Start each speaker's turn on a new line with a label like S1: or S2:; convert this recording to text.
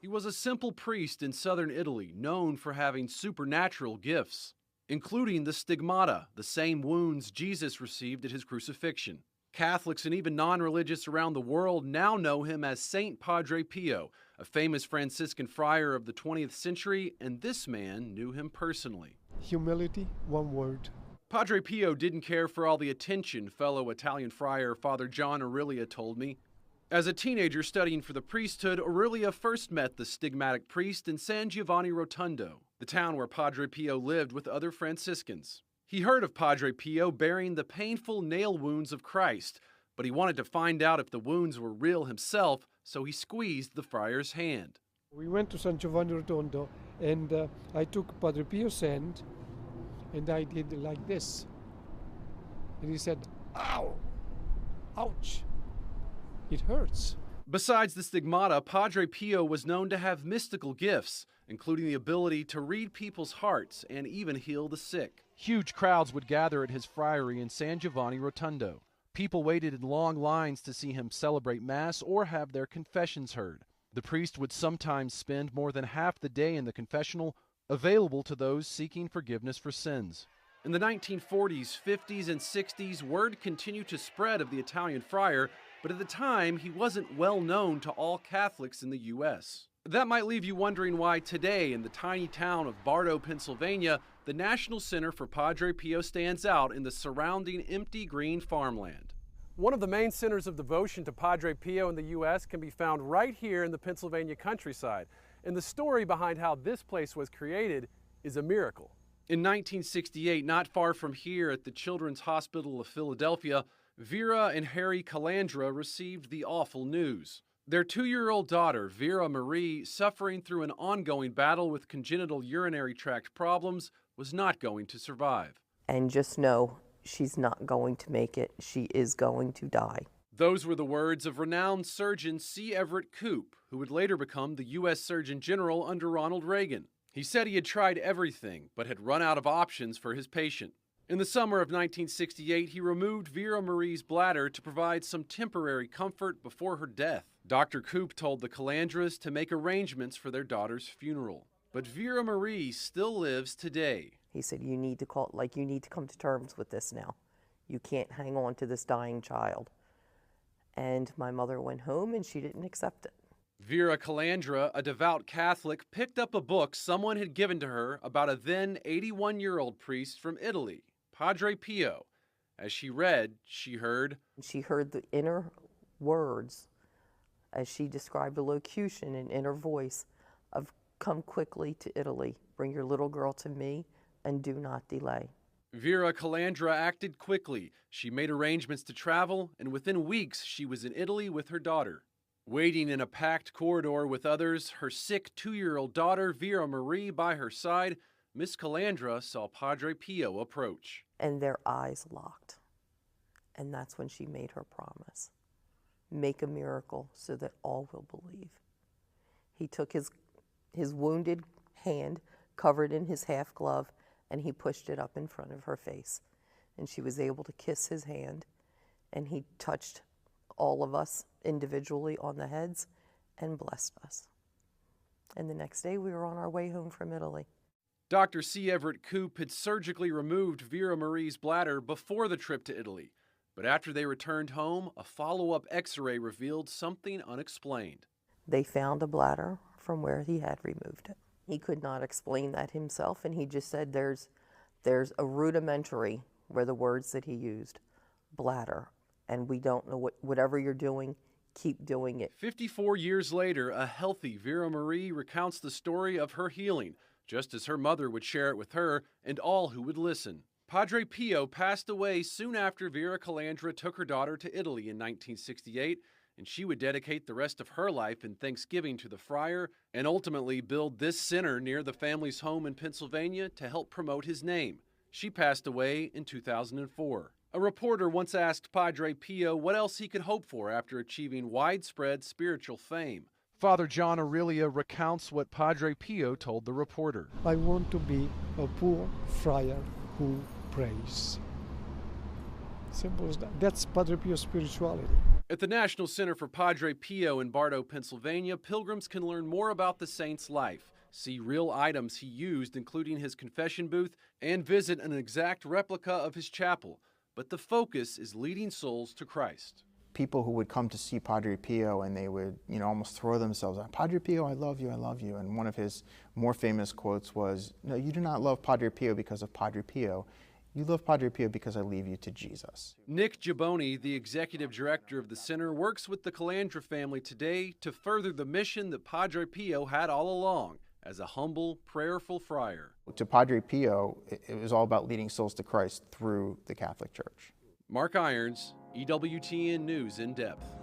S1: He was a simple priest in southern Italy, known for having supernatural gifts, including the stigmata, the same wounds Jesus received at his crucifixion. Catholics and even non-religious around the world now know him as Saint Padre Pio, a famous Franciscan friar of the 20th century, and this man knew him personally.
S2: Humility, one word.
S1: Padre Pio didn't care for all the attention, fellow Italian friar Father John Aurelia told me. As a teenager studying for the priesthood, Aurelia first met the stigmatic priest in San Giovanni Rotondo, the town where Padre Pio lived with other Franciscans. He heard of Padre Pio bearing the painful nail wounds of Christ, but he wanted to find out if the wounds were real himself, so he squeezed the friar's hand.
S2: We went to San Giovanni Rotondo, and I took Padre Pio's hand, and I did like this. And he said, "Ow! Ouch! It hurts."
S1: Besides the stigmata, Padre Pio was known to have mystical gifts, including the ability to read people's hearts and even heal the sick. Huge crowds would gather at his friary in San Giovanni Rotondo. People waited in long lines to see him celebrate Mass or have their confessions heard. The priest would sometimes spend more than half the day in the confessional, available to those seeking forgiveness for sins. In the 1940s, 50s, and 60s, word continued to spread of the Italian friar, but at the time, he wasn't well known to all Catholics in the U.S. That might leave you wondering why today, in the tiny town of Bardo, Pennsylvania, the National Center for Padre Pio stands out in the surrounding empty green farmland. One of the main centers of devotion to Padre Pio in the U.S. can be found right here in the Pennsylvania countryside, and the story behind how this place was created is a miracle. In 1968, not far from here at the Children's Hospital of Philadelphia, Vera and Harry Calandra received the awful news. Their 2-year-old daughter, Vera Marie, suffering through an ongoing battle with congenital urinary tract problems, was not going to survive.
S3: And just know she's not going to make it. She is going to die.
S1: Those were the words of renowned surgeon C. Everett Koop, who would later become the U.S. Surgeon General under Ronald Reagan. He said he had tried everything, but had run out of options for his patient. In the summer of 1968, he removed Vera Marie's bladder to provide some temporary comfort before her death. Dr. Koop told the Calandras to make arrangements for their daughter's funeral. But Vera Marie still lives today.
S3: He said, you need to come to terms with this now. You can't hang on to this dying child. And my mother went home and she didn't accept it.
S1: Vera Calandra, a devout Catholic, picked up a book someone had given to her about a then 81-year-old priest from Italy, Padre Pio. As she read, she heard
S3: the inner words as she described the locution and inner voice of, "Come quickly to Italy, bring your little girl to me, and do not delay."
S1: Vera Calandra acted quickly. She made arrangements to travel, and within weeks she was in Italy with her daughter. Waiting in a packed corridor with others, her sick 2-year-old daughter, Vera Marie, by her side, Miss Calandra saw Padre Pio approach.
S3: And their eyes locked. And that's when she made her promise. Make a miracle so that all will believe. He took his wounded hand, covered in his half glove, and he pushed it up in front of her face. And she was able to kiss his hand, and he touched all of us individually on the heads and blessed us. And the next day we were on our way home from Italy.
S1: Dr. C. Everett Koop had surgically removed Vera Marie's bladder before the trip to Italy. But after they returned home, a follow-up x-ray revealed something unexplained.
S3: They found a bladder from where he had removed it. He could not explain that himself, and he just said there's a rudimentary, were the words that he used, bladder. And we don't know whatever you're doing, keep doing it.
S1: 54 years later, a healthy Vera Marie recounts the story of her healing, just as her mother would share it with her and all who would listen. Padre Pio passed away soon after Vera Calandra took her daughter to Italy in 1968, and she would dedicate the rest of her life in thanksgiving to the friar and ultimately build this center near the family's home in Pennsylvania to help promote his name. She passed away in 2004. A reporter once asked Padre Pio what else he could hope for after achieving widespread spiritual fame. Father John Aurelia recounts what Padre Pio told the reporter.
S2: I want to be a poor friar who prays. Simple as that. That's Padre Pio's spirituality.
S1: At the National Center for Padre Pio in Bartow, Pennsylvania, pilgrims can learn more about the saint's life, see real items he used, including his confession booth, and visit an exact replica of his chapel. But the focus is leading souls to Christ.
S4: People who would come to see Padre Pio and they would, almost throw themselves on, Padre Pio, I love you, I love you. And one of his more famous quotes was, no, you do not love Padre Pio because of Padre Pio. You love Padre Pio because I leave you to Jesus.
S1: Nick Gibboni, the executive director of the center, works with the Calandra family today to further the mission that Padre Pio had all along as a humble, prayerful friar.
S4: To Padre Pio, it was all about leading souls to Christ through the Catholic Church.
S1: Mark Irons, EWTN News in Depth.